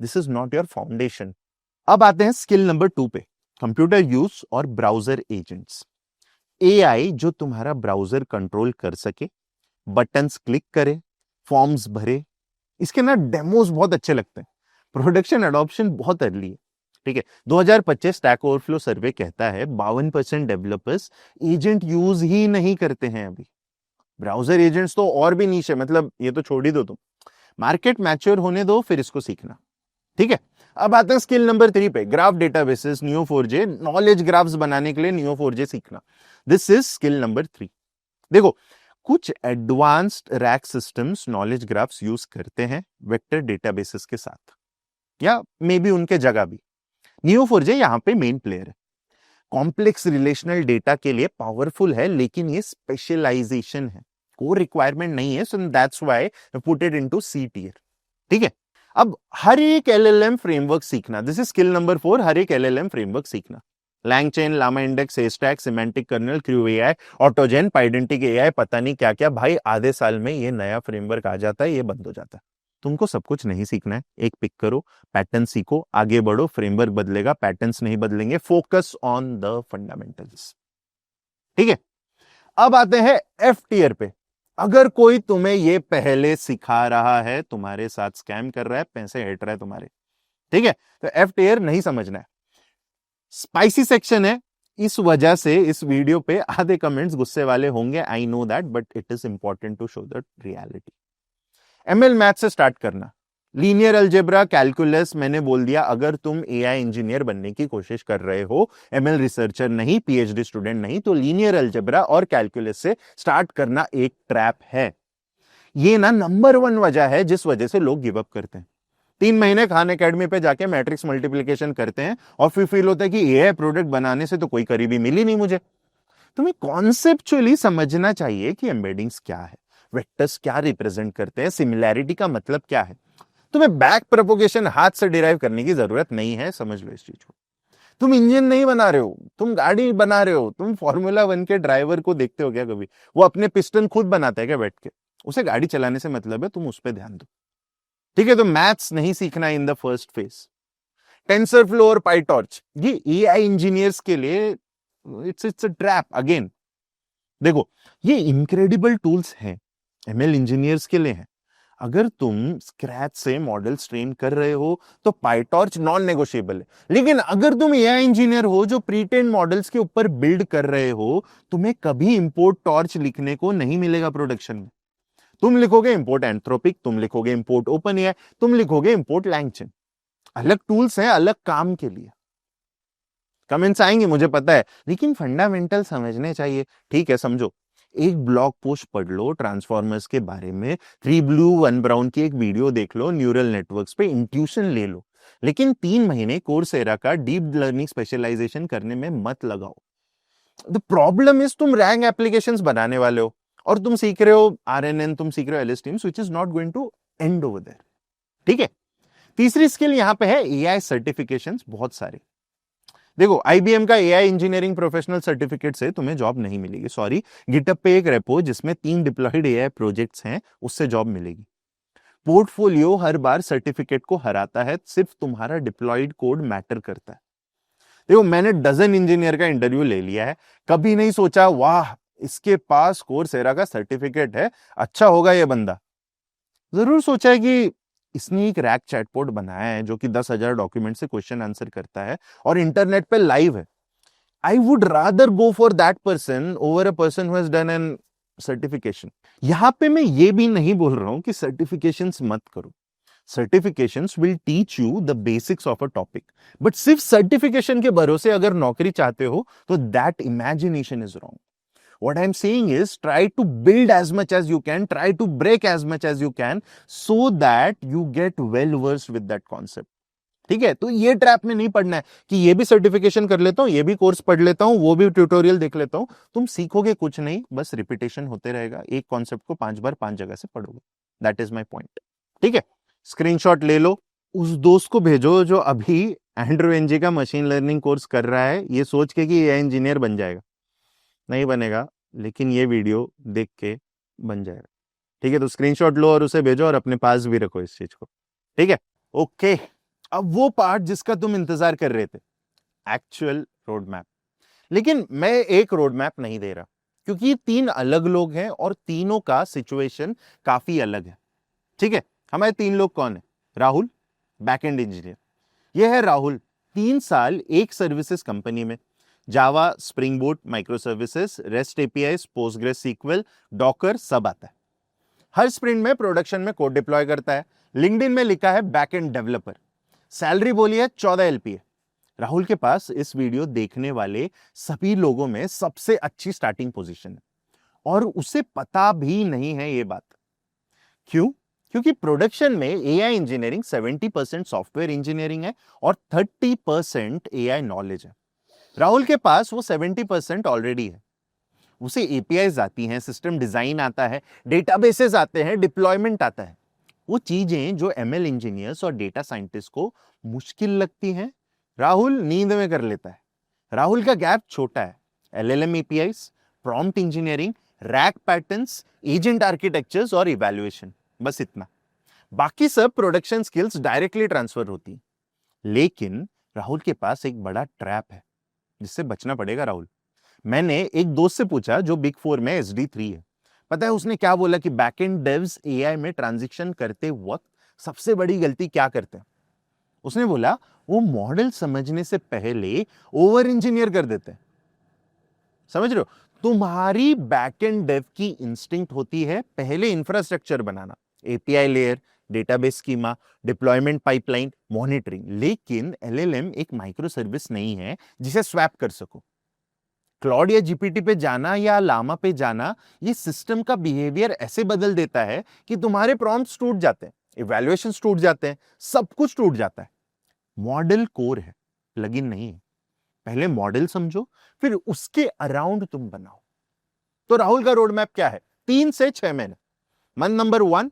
this is not your foundation. अब आते हैं स्किल नंबर 2 पे, कंप्यूटर यूज और ब्राउजर एजेंट्स। एआई जो तुम्हारा ब्राउजर कंट्रोल कर सके, बटन्स क्लिक करे, फॉर्म्स भरे। इसके ना डेमोस बहुत अच्छे लगते हैं। प्रोडक्शन अडॉप्शन बहुत अर्ली है। ठीक है, 2025 स्टैक ओवरफ्लो सर्वे कहता है 52% डेवलपर्स एजेंट यूज ही नहीं करते हैं अभी। ब्राउजर एजेंट्स तो और भी नीश है, मतलब ये तो छोड़ ही दो तुम। मार्केट मैच्योर होने दो, फिर इसको सीखना। ठीक है, अब आते हैं स्किल नंबर 3 पे, graph databases, Neo4j, knowledge graphs बनाने के लिए Neo4j सीखना। This is skill number 3। देखो, कुछ advanced rack systems knowledge graphs use करते हैं वेक्टर डेटाबेसेस के साथ, या मे बी उनके जगह भी। Neo4j यहां पे मेन प्लेयर है। कॉम्प्लेक्स रिलेशनल डेटा के लिए पावरफुल है, लेकिन ये स्पेशलाइजेशन है, कोर रिक्वायरमेंट नहीं है, so that's why put it into C tier. ठीक है, अब हर एक एलएलएम फ्रेमवर्क सीखना। दिस इज स्किल नंबर 4, हर एक एलएलएम फ्रेमवर्क सीखना। LangChain, Llama Index, Haystack, semantic kernel, Crew AI, AutoGen, Pydantic AI, पता नहीं क्या क्या। भाई आधे साल में ये नया फ्रेमवर्क आ जाता है, ये बंद हो जाता है। तुमको सब कुछ नहीं सीखना है, एक पिक करो, पैटर्न सीखो, आगे बढ़ो। फ्रेमवर्क बदलेगा, पैटर्न्स नहीं बदलेंगे। Focus on the fundamentals. ठीक है, अब आते हैं एफ टियर पे। अगर कोई तुम्हें ये पहले सिखा रहा है, तुम्हारे साथ स्कैम कर रहा है, पैसे हट रहा है तुम्हारे। ठीक है, तो एफ टियर नहीं समझना है। स्पाइसी सेक्शन है, इस वजह से इस वीडियो पे आधे कमेंट्स गुस्से वाले होंगे, I know that, but it is important to show the reality. ML math से स्टार्ट करना। लीनियर अलजेब्रा, कैलकुलस, मैंने बोल दिया, अगर तुम एआई इंजीनियर बनने की कोशिश कर रहे हो, एमएल रिसर्चर नहीं, पीएचडी स्टूडेंट नहीं, तो लीनियर अलजेब्रा और कैलकुलस से स्टार्ट करना एक ट्रैप है। ये ना नंबर 1 वजह है जिस वजह से लोग गिव अप करते हैं। 3 महीने खान एकेडमी पे जाके मैट्रिक्स मल्टीप्लिकेशन करते हैं और फिर फील होता है कि एआई प्रोडक्ट बनाने से तो कोई करीबी मिली नहीं मुझे। तुम्हें कॉन्सेप्चुअली समझना चाहिए कि एम्बेडिंग्स क्या है, वेक्टर्स क्या रिप्रेजेंट करते हैं, सिमिलैरिटी का मतलब क्या है। तुम्हें बैक प्रोपोगेशन हाथ से डिराइव करने की जरूरत नहीं है, समझ लो इस चीज को। तुम इंजन नहीं बना रहे हो, तुम गाड़ी बना रहे हो। तुम फॉर्मूला 1 के ड्राइवर को देखते हो क्या कभी? वो अपने पिस्टन खुद बनाता है क्या बैठ के? उसे गाड़ी चलाने से मतलब है, तुम उस पर ध्यान दो। ठीक है, तो मैथ्स नहीं सीखना in the first phase. Tensor flow और पाइटॉर्च, ये एआई इंजीनियर्स के लिए इट्स अ ट्रैप अगेन। देखो, ये इनक्रेडिबल टूल्स हैं, एमएल इंजीनियर्स के लिए हैं। अगर तुम स्क्रैच से मॉडल्स ट्रेन कर रहे हो तो पाइटॉर्च नॉन नेगोशिएबल है। लेकिन अगर तुम एआई इंजीनियर हो जो प्रीट्रेन मॉडल्स के ऊपर बिल्ड कर रहे हो, तुम्हें कभी इंपोर्ट टॉर्च लिखने को नहीं मिलेगा प्रोडक्शन में। तुम लिखोगे इंपोर्ट एंथ्रोपिक, तुम लिखोगे इंपोर्ट ओपन एआई, तुम लिखोगे इंपोर्ट लैंगचेन। अलग टूल्स हैं, अलग काम के लिए। कमेंट्स आएंगे मुझे पता है, लेकिन फंडामेंटल समझने चाहिए। ठीक है, समझो। एक ब्लॉग पोस्ट पढ़ लो ट्रांसफॉर्मर्स के बारे में, 3 ब्लू 1 ब्राउन की एक वीडियो देख लो, न्यूरल नेटवर्क्स पे इंट्यूशन ले लो। लेकिन 3 महीने कोर्सेरा का डीप लर्निंग स्पेशलाइजेशन करने में मत लगाओ। द प्रॉब्लम इज तुम रैंक एप्लीकेशंस बनाने वाले हो और तुम सीख रहे हो आरएनएन, तुम सीख रहे हो LSTMs, which is not going to end over there. ठीक है, तीसरी स्किल यहां पे है एआई सर्टिफिकेशंस, बहुत सारे। देखो, आईबीएम का एआई इंजीनियरिंग प्रोफेशनल सर्टिफिकेट से तुम्हें जॉब नहीं मिलेगी, सॉरी। गिटअप पे एक रेपो जिसमें 3 डिप्लॉयड एआई प्रोजेक्ट्स हैं, उससे जॉब मिलेगी। पोर्टफोलियो हर बार सर्टिफिकेट को हराता है, सिर्फ तुम्हारा डिप्लॉयड कोड मैटर करता है। देखो, मैंने डजन इंजीनियर का इंटरव्यू ले लिया है, कभी नहीं सोचा वाह इसके पास कोर्सेरा का सर्टिफिकेट है, अच्छा होगा ये बंदा। जरूर सोचा है कि इसने एक रैक चैटबॉट बनाया है जो कि 10,000 डॉक्यूमेंट से क्वेश्चन आंसर करता है और इंटरनेट पे लाइव है। I would rather go for that person over a person who has done an certification. यहां पे मैं ये भी नहीं बोल रहा हूं कि सर्टिफिकेशंस मत करो। Certifications will teach you the basics of a topic, but सिर्फ सर्टिफिकेशन के भरोसे अगर नौकरी चाहते हो तो that imagination is wrong. What I'm saying is try to build as much as you can, try to break as much as you can so that you get well versed with that concept. ठीक है, तो ये trap में नहीं पढ़ना है कि ये भी सर्टिफिकेशन कर लेता हूं, ये भी कोर्स पढ़ लेता हूं, वो भी ट्यूटोरियल देख लेता हूं। तुम सीखोगे कुछ नहीं, बस रिपीटेशन होते रहेगा। एक कॉन्सेप्ट को 5 बार 5 जगह से पढ़ोगे। That is my point. ठीक है, स्क्रीनशॉट ले लो, उस दोस्त को भेजो जो अभी एंड्रू एनजी का मशीन लर्निंग कोर्स कर रहा है, ये सोच के कि ये इंजीनियर बन जाएगा। नहीं बनेगा, लेकिन ये वीडियो देख के बन जाएगा। ठीक है, तो स्क्रीनशॉट लो और उसे भेजो और अपने पास भी रखो इस चीज को। ठीक है, ओके। अब वो पार्ट जिसका तुम इंतजार कर रहे थे, एक्चुअल रोड मैप। लेकिन मैं एक रोड मैप नहीं दे रहा, क्योंकि ये 3 अलग लोग हैं और तीनों का सिचुएशन काफी अलग है। ठीक है, हमारे 3 लोग कौन है? Rahul, backend engineer. ये है राहुल, 3 साल एक सर्विसेज कंपनी में, Java, Spring Boot, micro services, rest API, Postgres SQL, Docker सब आता है। हर स्प्रिंट में प्रोडक्शन में कोड डिप्लॉय करता है। लिंक्डइन में लिखा है बैकएंड डेवलपर। सैलरी बोली है 14 एलपीए। राहुल के पास इस वीडियो देखने वाले सभी लोगों में सबसे अच्छी स्टार्टिंग पोजीशन है, और उसे पता भी नहीं है ये बात। क्यों? क्योंकि प्रोडक्शन में एआई इंजीनियरिंग 70% सॉफ्टवेयर इंजीनियरिंग है और 30% एआई नॉलेज है। राहुल के पास वो 70% ऑलरेडी है। उसे एपीआईज आती हैं, सिस्टम डिजाइन आता है, डेटाबेसेस आते हैं, डिप्लॉयमेंट आता है। वो चीजें जो एमएल इंजीनियर्स और डेटा साइंटिस्ट को मुश्किल लगती हैं, राहुल नींद में कर लेता है। राहुल का गैप छोटा है। LLM APIs, prompt engineering, rack patterns, agent architectures और इवैल्यूएशन, बस इतना। बाकी सब प्रोडक्शन स्किल्स डायरेक्टली ट्रांसफर होती हैं। लेकिन राहुल के पास एक बड़ा ट्रैप है जिससे बचना पड़ेगा राहुल। मैंने एक दोस्त से पूछा जो बिग 4 में SD3 है। पता है उसने क्या बोला कि बैकएंड डेव्स एआई में ट्रांजिशन करते वक्त सबसे बड़ी गलती क्या करते हैं? उसने बोला वो मॉडल समझने से पहले ओवर इंजीनियर कर देते हैं। समझ रहे हो? तुम्हारी बैकएंड डेव की इंस्टिंक्ट होती है पहले इंफ्रास्ट्रक्चर बनाना, API layer, database schema, deployment pipeline, monitoring. लेकिन एलएलएम एक माइक्रो सर्विस नहीं है जिसे स्वैप कर सको। क्लॉड या जीपीटी पे जाना या लामा पे जाना, ये सिस्टम का बिहेवियर ऐसे बदल देता है कि तुम्हारे प्रॉम्प्ट्स टूट जाते हैं, इवैल्यूएशंस टूट जाते हैं, सब कुछ टूट जाता है। मॉडल कोर है, प्लगइन नहीं है। पहले मॉडल समझो, फिर उसके अराउंड तुम बनाओ। तो राहुल का रोड मैप क्या है? 3 से 6 महीने। Month number 1,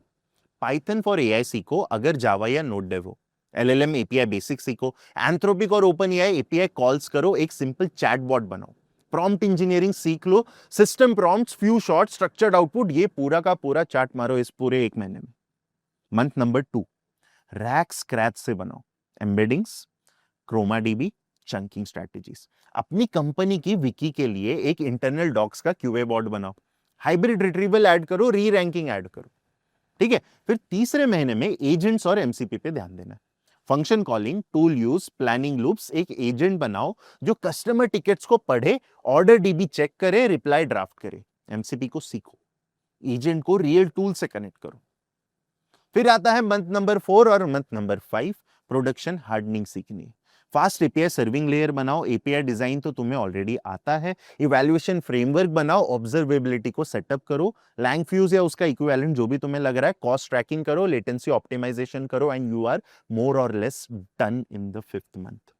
Python for AI सीखो अगर जावा या नोड डेव हो। एलएलएम एपीआई बेसिक सीखो। एंथ्रोपिक और ओपन एआई एपीआई कॉल्स करो, एक सिंपल चैटबॉट बनाओ। प्रॉम्प्ट इंजीनियरिंग सीख लो, system prompts, few shot, structured output, ये पूरा का पूरा चार्ट मारो इस पूरे 1 महीने में। मंथ नंबर 2, रैक स्क्रैच से बनाओ। Embeddings, Chroma DB, chunking strategies. अपनी कंपनी की विकी के लिए एक इंटरनल डॉक्स का क्यूए बोर्ड बनाओ। हाइब्रिड रिट्रीवल ऐड करो, री रैंकिंग ऐड करो। ठीक है, फिर तीसरे महीने में एजेंट्स और एमसीपी पे ध्यान देना है। Function calling, tool use, planning loops. एक एजेंट बनाओ जो कस्टमर टिकट्स को पढ़े, ऑर्डर डीबी चेक करे, रिप्लाई ड्राफ्ट करे। एमसीपी को सीखो, एजेंट को रियल टूल से कनेक्ट करो। फिर आता है मंथ नंबर 4 और मंथ नंबर 5, प्रोडक्शन हार्डनिंग सीखनी है। फास्ट एपीआई सर्विंग लेयर बनाओ। एपीआई डिजाइन तो तुम्हें ऑलरेडी आता है। इवैल्यूएशन फ्रेमवर्क बनाओ, ऑब्जर्वेबिलिटी को सेटअप करो, लैंगफ्यूज या उसका इक्विवेलेंट जो भी तुम्हें लग रहा है, कॉस्ट ट्रैकिंग करो, लेटेंसी ऑप्टिमाइजेशन करो, एंड यू आर मोर और less done in the 5th month.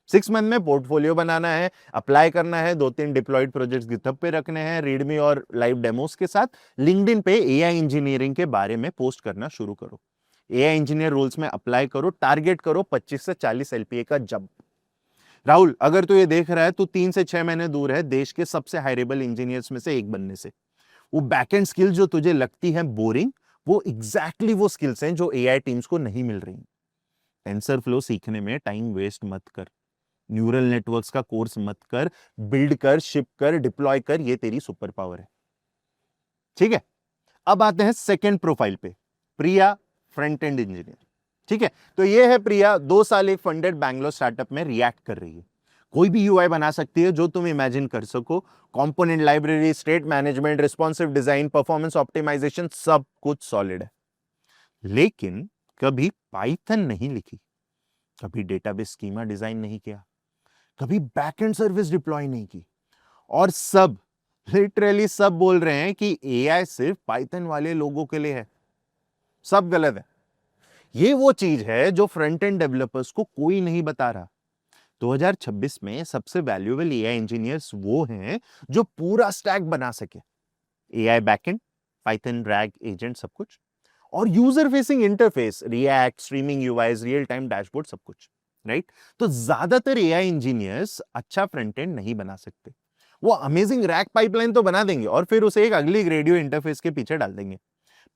6 month में पोर्टफोलियो बनाना है, अप्लाई करना है, 2-3 डिप्लॉयड प्रोजेक्ट्स गिटहब पे रखने हैं, रीडमी और लाइव डेमोस के साथ। लिंक्डइन पे एआई इंजीनियरिंग के बारे में पोस्ट करना शुरू करो। एआई इंजीनियर रोल्स में अप्लाई करो, टारगेट करो 25 से 40 एलपीए का जंप। राहुल, अगर तू ये देख रहा है तो 3 से 6 महीने दूर है देश के सबसे हायरेबल इंजीनियर्स में से एक बनने से। वो बैकएंड स्किल जो तुझे लगती है बोरिंग, वो एग्जैक्टली वो स्किल्स हैं जो एआई टीम्स को नहीं मिल रही। टेंसर फ्लो सीखने में टाइम वेस्ट मत कर। न्यूरल नेटवर्क्स का कोर्स मत कर, बिल्ड कर, शिप कर, डिप्लॉय कर, ये तेरी सुपर पावर है। ठीक है, अब आते हैं सेकेंड प्रोफाइल पे, प्रिया, फ्रंट एंड इंजीनियर। ठीक है, तो ये है प्रिया, 2 साल एक फंडेड बैंगलोर स्टार्टअप में रिएक्ट कर रही है। कोई भी यूआई बना सकती है जो तुम इमेजिन कर सको। Component library, state management, responsive design, performance optimisation, सब कुछ सॉलिड है। लेकिन कभी पाइथन नहीं लिखी, कभी डेटाबेस स्कीमा डिजाइन नहीं किया, कभी बैकएंड सर्विस डिप्लॉय नहीं की, और सब, लिटरली सब बोल रहे हैं कि एआई सिर्फ पाइथन वाले लोगों के लिए है। सब गलत है। ये वो चीज है जो फ्रंट एंड डेवलपर्स को कोई नहीं बता रहा। 2026 में सबसे वैल्यूएबल एआई इंजीनियर्स वो हैं जो पूरा स्टैक बना सके, AI backend, Python, RAG, agent, सब कुछ, और user facing interface, React, streaming UIs, real time dashboard, सब कुछ। राइट? तो ज्यादातर एआई इंजीनियर्स अच्छा फ्रंट एंड नहीं बना सकते। वो अमेजिंग रैक पाइपलाइन तो बना देंगे और फिर उसे एक अगली रेडियो इंटरफेस के पीछे डाल देंगे।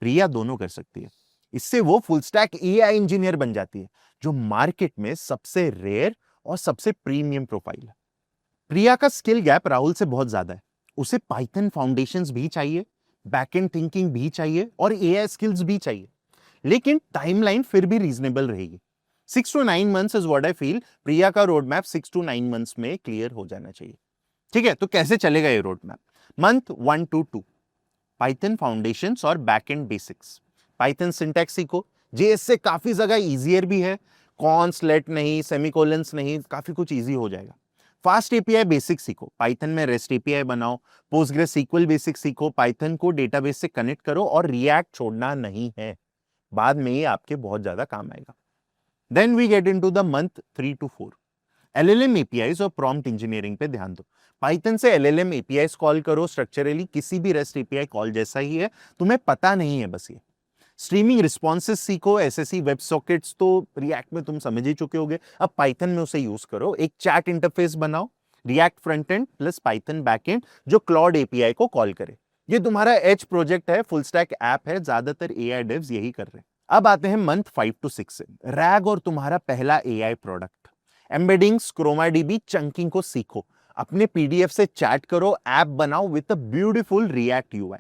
प्रिया दोनों कर सकती है। इससे वो फुल स्टैक एआई इंजीनियर बन जाती है, जो मार्केट में सबसे रेयर और सबसे प्रीमियम प्रोफाइल है। प्रिया का स्किल गैप राहुल से बहुत ज्यादा है। उसे पाइथन फाउंडेशंस भी चाहिए, बैकएंड थिंकिंग भी चाहिए और एआई स्किल्स भी चाहिए, लेकिन टाइमलाइन फिर भी रीजनेबल रहेगी। 6 to 9 months is what I feel. Priya का रोड मैप 6 to 9 months में क्लियर हो जाना चाहिए। ठीक है, तो कैसे चलेगा ये road map? Month 1 to 2 Python foundations और बैकएंड बेसिक्स। पाइथन सिंटैक्स सीखो, जेएस से काफी जगह इजियर भी है, कॉन्स लेट नहीं, सेमीकोलंस नहीं, काफी कुछ इजी हो जाएगा। फास्ट एपीआई बेसिक सीखो, पाइथन में रेस्ट एपीआई बनाओ, पोस्टग्रेस सीक्वल बेसिक सीखो, पाइथन को डेटाबेस से कनेक्ट करो और रिएक्ट छोड़ना नहीं है, बाद में ये आपके बहुत ज्यादा काम आएगा। Then we get into the month 3 to 4 LLM APIs और प्रॉम्प्ट इंजीनियरिंग पे ध्यान दो। पाइथन से एलएलएम एपीआईज कॉल करो, स्ट्रक्चरली किसी भी रेस्ट एपीआई कॉल जैसा ही है, तुम्हें पता नहीं है बस ये। स्ट्रीमिंग रिस्पॉन्सेस सीखो, एसएससी वेब सॉकेट्स तो रिएक्ट में तुम समझ ही चुके होगे, अब पाइथन में उसे यूज करो। एक चैट इंटरफेस बनाओ, react front end plus Python backend जो क्लॉड एपीआई को कॉल करे। ये तुम्हारा एच प्रोजेक्ट है, फुल स्टैक ऐप है, ज्यादातर एआई डेव्स यही कर रहे हैं। अब आते हैं मंथ 5 to 6 से, रैग और तुम्हारा पहला एआई प्रोडक्ट। एम्बेडिंग्स, क्रोमाडीबी, चंकिंग को सीखो, अपने पीडीएफ से चैट करो, ऐप बनाओ with a beautiful react UI,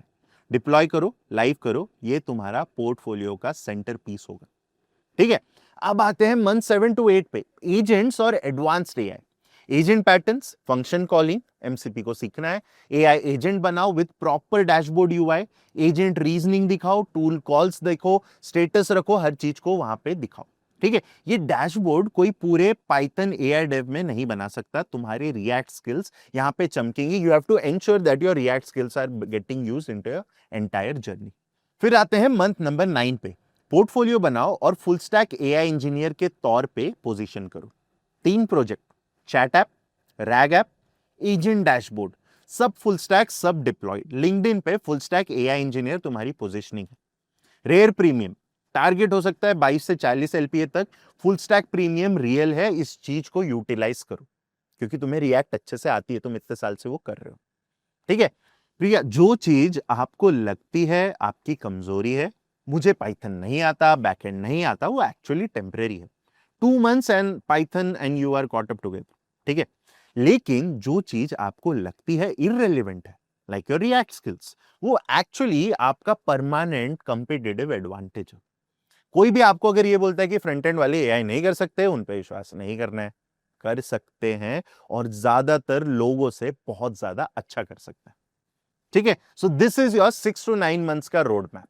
deploy करो, लाइव करो, ये तुम्हारा पोर्टफोलियो का सेंटर पीस होगा। ठीक है, अब आते हैं मंथ 7 to 8 पे, एजेंट्स और advanced AI. Agent patterns, function calling, MCP को सीखना है। एआई एजेंट बनाओ with proper dashboard UI, agent reasoning दिखाओ, टूल कॉल्स देखो, स्टेटस रखो, हर चीज को वहां पे दिखाओ। ठीक है, ये डैशबोर्ड कोई पूरे पाइथन एआई डेव में नहीं बना सकता, तुम्हारे रिएक्ट स्किल्स यहां पे चमकेंगी। You have to ensure that your React skills are getting used into your entire journey. फिर आते हैं मंथ नंबर 9 पे, पोर्टफोलियो बनाओ और फुल स्टैक एआई इंजीनियर के तौर पे पोजीशन करो। 3 project, chat app, rag app, agent dashboard, सब फुल स्टैक, सब डिप्लॉयड। लिंक्डइन पे फुल स्टैक एआई इंजीनियर तुम्हारी पोजीशनिंग है। रेयर प्रीमियम, टारगेट हो सकता है 22 से 40 एलपीए तक, फुल स्टैक प्रीमियम रियल है, इस चीज को यूटिलाइज करो क्योंकि तुम्हें रिएक्ट अच्छे से आती है, तुम इतने साल से वो कर रहे हो। ठीक है प्रिया, जो चीज आपको लगती है आपकी कमजोरी है, मुझे पाइथन नहीं आता, बैकएंड नहीं आता, वो एक्चुअली टेम्परेरी है। 2 months and Python and you are caught up together. ठीक है, लेकिन जो चीज आपको लगती है इररिलेवेंट है, लाइक योर रिएक्ट स्किल्स, वो एक्चुअली आपका परमानेंट कंपिटिटिव एडवांटेज है। कोई भी आपको अगर ये बोलता है कि फ्रंट एंड वाले एआई नहीं कर सकते, उन पे विश्वास नहीं करना है। कर सकते हैं और ज्यादातर लोगों से बहुत ज्यादा अच्छा कर सकते हैं। ठीक है, so this is your 6 to 9 months का रोड मैप।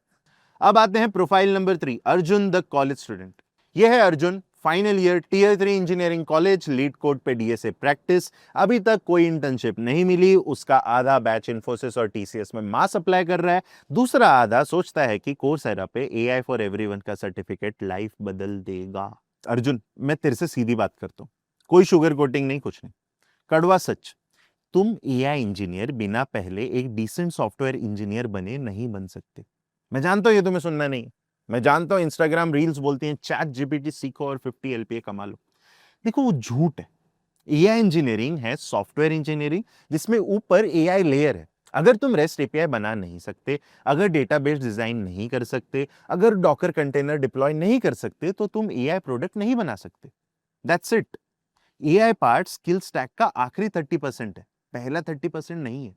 अब आते हैं profile number 3, Arjun the college student. ये है Arjun, final year, tier 3 engineering college, LeetCode पे डीएसए प्रैक्टिस। अभी तक कोई इंटर्नशिप नहीं मिली, उसका आधा बैच इन्फोसिस और टीसीएस में मास अप्लाई कर रहा है, दूसरा आधा सोचता है कि कोर्सेरा पे एआई फॉर एवरीवन का सर्टिफिकेट लाइफ बदल देगा। अर्जुन, मैं तेरे से सीधी बात करता हूं, कोई शुगर कोटिंग नहीं, कुछ नहीं, कड़वा सच, तुम एआई इंजीनियर बिना पहले एक डिसेंट सॉफ्टवेयर इंजीनियर बने नहीं बन सकते। मैं जानता हूं ये तुम्हें सुनना नहीं है, मैं जानता हूं इंस्टाग्राम रील्स बोलती हैं चैट जीपीटी सीखो और 50 एलपीए कमा लो। देखो वो झूठ है। एआई इंजीनियरिंग है सॉफ्टवेयर इंजीनियरिंग जिसमें ऊपर एआई लेयर है। अगर तुम रेस्ट एपीआई बना नहीं सकते, अगर डेटाबेस डिजाइन नहीं कर सकते, अगर डॉकर कंटेनर डिप्लॉय नहीं कर सकते, तो तुम एआई प्रोडक्ट नहीं बना सकते। That's it. AI part skill stack का आखिरी 30% है, पहला 30% नहीं है।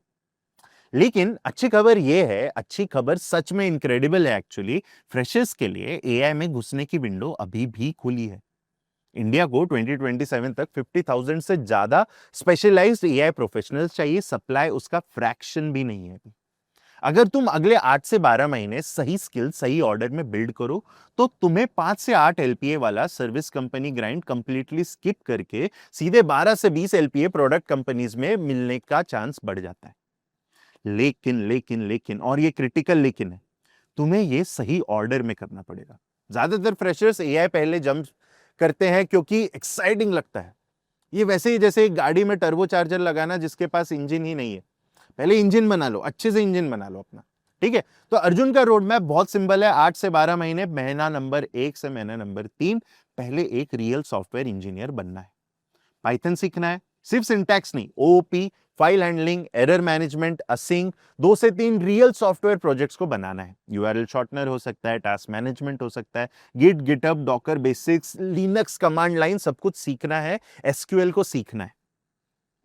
लेकिन अच्छी खबर यह है, अच्छी खबर सच में इनक्रेडिबल है एक्चुअली, फ्रेशर्स के लिए एआई में घुसने की विंडो अभी भी खुली है। इंडिया को 2027 तक 50,000 से ज्यादा स्पेशलाइज्ड एआई प्रोफेशनल्स चाहिए, सप्लाई उसका फ्रैक्शन भी नहीं है। अगर तुम अगले 8 से 12 महीने सही स्किल सही ऑर्डर में बिल्ड करो, तो तुम्हें 5 से 8 एलपीए वाला service company grind completely skip करके सीधे 12 से 20 एलपीए प्रोडक्ट कंपनीज में मिलने का चांस बढ़ जाता है। लेकिन लेकिन लेकिन और ये क्रिटिकल लेकिन है, तुम्हें ये सही ऑर्डर में करना पड़ेगा। ज्यादातर फ्रेशर्स एआई पहले जंप करते हैं क्योंकि एक्साइटिंग लगता है। ये वैसे ही जैसे एक गाड़ी में टर्बो चार्जर लगाना जिसके पास इंजन ही नहीं है, पहले इंजन बना लो, अच्छे से इंजन बना लो अपना। ठीक है, तो अर्जुन का रोड मैप बहुत सिंपल है, 8 से 12 महीने, महीना नंबर 1 से महीना नंबर 3 पहले एक रियल सॉफ्टवेयर इंजीनियर बनना है। पाइथन सीखना है, सिर्फ सिंटैक्स नहीं, OOP, file handling, error management, using, 2 से 3 रियल सॉफ्टवेयर प्रोजेक्ट्स को बनाना है। यूआरएल शॉर्टनर हो सकता है, टास्क मैनेजमेंट हो सकता है, Git, GitHub, Docker basics, Linux command line, सब कुछ सीखना है। एसक्यूएल को सीखना है,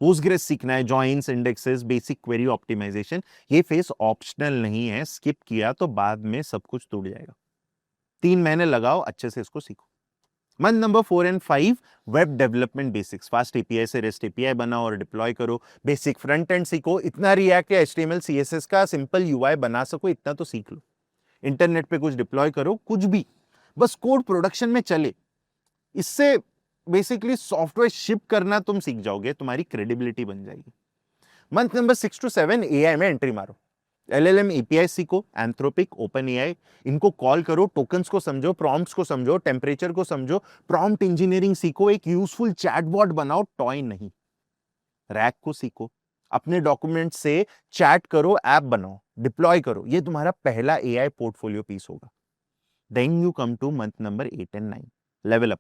पोस्टग्रेस सीखना है, joins, indexes, basic query optimisation. ये फेस ऑप्शनल नहीं है, स्किप किया तो बाद में सब कुछ टूट जाएगा। 3 महीने लगाओ, अच्छे से इसको सीखो। मंथ नंबर 4 और 5, web development basics. Fast API से रेस्ट एपीआई बनाओ और डिप्लॉय करो। बेसिक फ्रंट एंड सीखो, इतना रिएक्ट या एचटीएमएल सीएसएस का सिंपल यूआई बना सको इतना तो सीख लो। इंटरनेट पे कुछ डिप्लॉय करो, कुछ भी, बस कोड प्रोडक्शन में चले। इससे बेसिकली सॉफ्टवेयर शिप करना तुम सीख जाओगे, तुम्हारी क्रेडिबिलिटी बन जाएगी। मंथ नंबर 6 to 7 एआई में एंट्री मारो। एलएलएम एपीआई सीखो, एंथ्रोपिक, ओपन एआई, इनको कॉल करो, टोकन्स को समझो, प्रॉम्प्ट्स को समझो, टेम्परेचर को समझो, प्रॉम्प्ट इंजीनियरिंग सीखो, एक यूजफुल चैटबॉट बनाओ, टॉय नहीं। रैक को सीखो, अपने डॉक्यूमेंट से चैट करो, ऐप बनाओ, डिप्लॉय करो। ये तुम्हारा पहला एआई पोर्टफोलियो पीस होगा। Then you come to month number 8 और 9, लेवल अप।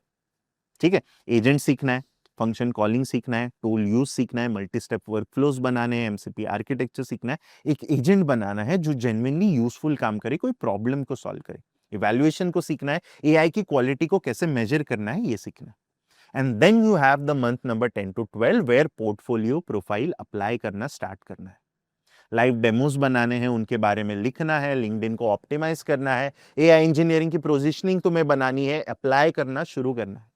ठीक है, एजेंट सीखना है, फंक्शन कॉलिंग सीखना है, टूल यूज सीखना है, मल्टी स्टेप वर्कफ्लोज बनाने हैं, एमसीपी आर्किटेक्चर सीखना है, एक एजेंट बनाना है जो जेन्युइनली यूजफुल काम करे, कोई प्रॉब्लम को सॉल्व करे। इवैल्यूएशन को सीखना है, एआई की क्वालिटी को कैसे मेजर करना है ये सीखना है। And then you have the month number 10 to 12 where portfolio profile apply करना स्टार्ट करना है। लाइव डेमोज बनाने हैं, उनके बारे में लिखना है, लिंक्डइन को ऑप्टिमाइज करना है, एआई इंजीनियरिंग की पोजीशनिंग तुम्हें बनानी है, अप्लाई करना शुरू करना है।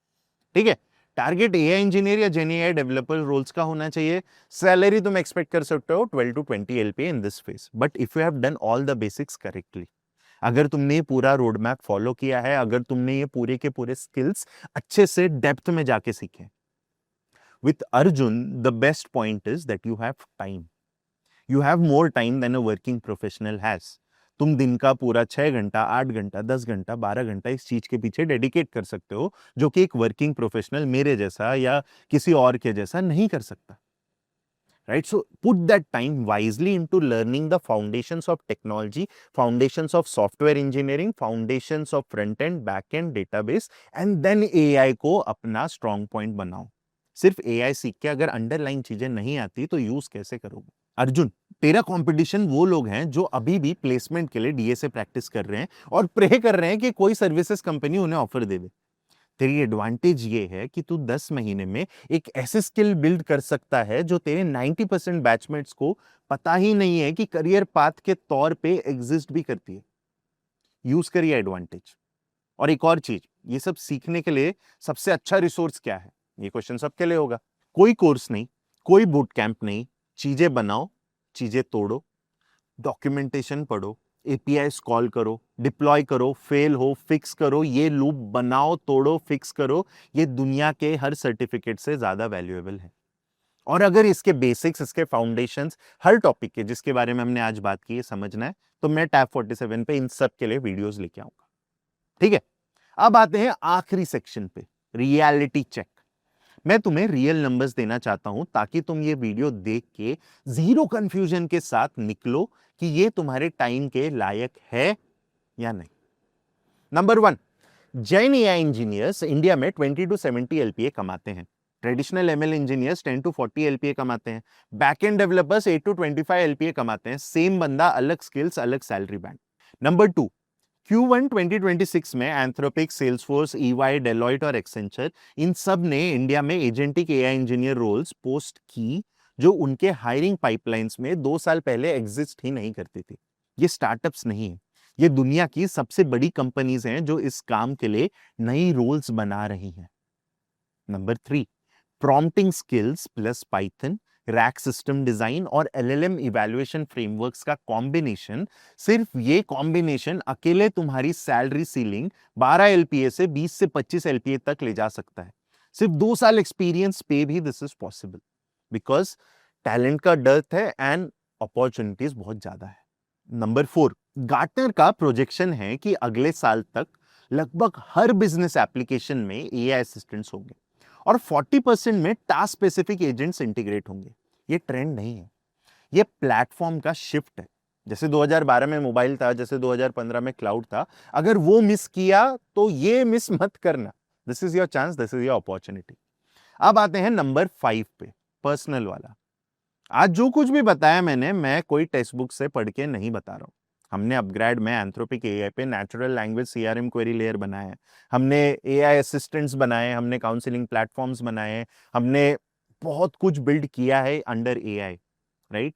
ठीक है, टारगेट एआई इंजीनियर या जेन एआई डेवलपर रोल्स का होना चाहिए। सैलरी तुम एक्सपेक्ट कर सकते हो 12 to 20 LPA in this phase, but if you have done all the basics correctly, अगर तुमने पूरा रोड मैप फॉलो किया है, अगर तुमने ये पूरे के पूरे स्किल्स अच्छे से डेप्थ में जाके सीखे। With Arjun the best point is that you have time, you have more time than a working professional has. तुम दिन का पूरा 6 घंटा, 8 घंटा, 10 घंटा, 12 घंटा इस चीज के पीछे डेडिकेट कर सकते हो, जो कि एक वर्किंग प्रोफेशनल मेरे जैसा या किसी और के जैसा नहीं कर सकता। Right, so put that time wisely into learning the foundations of technology, foundations of software engineering, foundations of front end, back end, database, and then AI को अपना स्ट्रॉन्ग पॉइंट बनाओ। सिर्फ एआई सीख के अगर अंडरलाइन चीजें नहीं आती तो यूज कैसे करोगे? अर्जुन, तेरा कंपटीशन वो लोग हैं जो अभी भी प्लेसमेंट के लिए डीएसए प्रैक्टिस कर रहे हैं और प्रे कर रहे हैं कि कोई सर्विसेज कंपनी उन्हें ऑफर दे दे। तेरी एडवांटेज ये है कि तू 10 महीने में एक ऐसे स्किल बिल्ड कर सकता है जो तेरे 90% बैचमेट्स को पता ही नहीं है कि करियर पाथ के तौर पे एग्जिस्ट भी करती है। यूज करिए एडवांटेज। और एक और चीज, ये सब सीखने के लिए सबसे अच्छा रिसोर्स क्या है? ये क्वेश्चन सबके लिए होगा। कोई कोर्स नहीं, कोई बूट कैंप नहीं, चीजें बनाओ, चीजें तोड़ो, डॉक्यूमेंटेशन पढ़ो, एपीआई कॉल करो, डिप्लॉय करो, फेल हो फिक्स करो, ये लूप बनाओ, तोड़ो, फिक्स करो। ये दुनिया के हर सर्टिफिकेट से ज्यादा वैल्यूएबल है। और अगर इसके बेसिक्स, इसके फाउंडेशंस, हर टॉपिक के जिसके बारे में हमने आज बात की है समझना है, तो मैं टैब 47 पे इन सब के लिए वीडियोस लेके आऊंगा। ठीक है, अब आते हैं आखिरी सेक्शन पे, रियलिटी चेक। मैं तुम्हें रियल नंबर्स देना चाहता हूं ताकि तुम ये वीडियो देख के जीरो कंफ्यूजन के साथ निकलो कि ये तुम्हारे टाइम के लायक है या नहीं। Number 1, Jain AI engineers India में 20 to 70 एलपीए कमाते हैं। Traditional ML engineers 10 to 40 LPA कमाते हैं। बैकएंड डेवलपर्स 8 to 25 एलपीए कमाते हैं। सेम बंदा, अलग स्किल्स, अलग सैलरी बैंड। नंबर 2, Q1 2026 में एंथ्रोपिक, सेल्सफोर्स, ईवाई, डेलॉइट और एक्सेंचर, इन सब ने इंडिया में agentic AI engineer roles post की जो उनके हायरिंग पाइपलाइंस में 2 साल पहले एग्जिस्ट ही नहीं करती थी। ये स्टार्टअप्स नहीं है, ये दुनिया की सबसे बड़ी कंपनीज हैं जो इस काम के लिए नई रोल्स बना रही हैं। Number 3, prompting skills plus Python, rack system design और एलएलएम इवैल्यूएशन फ्रेमवर्क्स का कॉम्बिनेशन, सिर्फ ये कॉम्बिनेशन अकेले तुम्हारी सैलरी सीलिंग 12 एलपीए से 20 से 25 एलपीए तक ले जा सकता है। सिर्फ 2 साल एक्सपीरियंस पे भी this is possible, because talent का डेप्थ है एंड अपॉर्चुनिटीज बहुत ज्यादा है। नंबर 4, गार्टनर का प्रोजेक्शन है कि अगले साल तक लगभग हर बिजनेस एप्लीकेशन में एआई असिस्टेंट्स होंगे और 40% में टास्क स्पेसिफिक एजेंट्स इंटीग्रेट होंगे। ये ट्रेंड नहीं है, ये प्लेटफॉर्म का शिफ्ट है। जैसे 2012 में मोबाइल था, जैसे 2015 में क्लाउड था, अगर वो मिस किया तो ये मिस मत करना। This is your chance, this is your opportunity. अब आते हैं नंबर 5 पे, पर्सनल वाला। आज जो कुछ भी बताया मैंने, मैं कोई टेक्स्ट बुक से पढ़ के नहीं बता रहा हूँ। हमने अपग्रेड में एंथ्रोपिक एआई पे natural language CRM query layer बनाया है, हमने एआई असिस्टेंट्स बनाए, हमने काउंसलिंग प्लेटफॉर्म्स बनाए, हमने बहुत कुछ बिल्ड किया है अंडर एआई, राइट?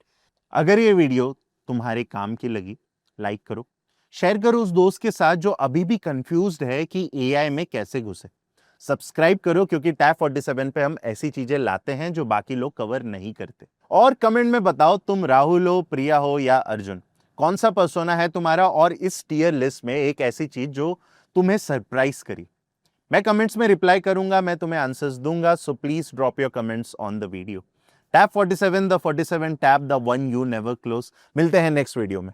अगर ये वीडियो तुम्हारे काम की लगी, लाइक करो, शेयर करो उस दोस्त के साथ जो अभी भी कंफ्यूज्ड है कि एआई में कैसे घुसे। सब्सक्राइब करो, क्योंकि टैब 47 पे हम ऐसी चीजें लाते हैं जो बाकी लोग कवर नहीं करते। और कमेंट में बताओ तुम राहुल हो, प्रिया हो या अर्जुन, कौन सा पर्सोना है तुम्हारा, और इस टीयर लिस्ट में एक ऐसी चीज जो तुम्हें सरप्राइज करी। मैं कमेंट्स में रिप्लाई करूंगा, मैं तुम्हें आंसर्स दूंगा, so please drop your comments on the video. Tab 47, the 47 tab, the one you never close. मिलते हैं नेक्स्ट वीडियो में।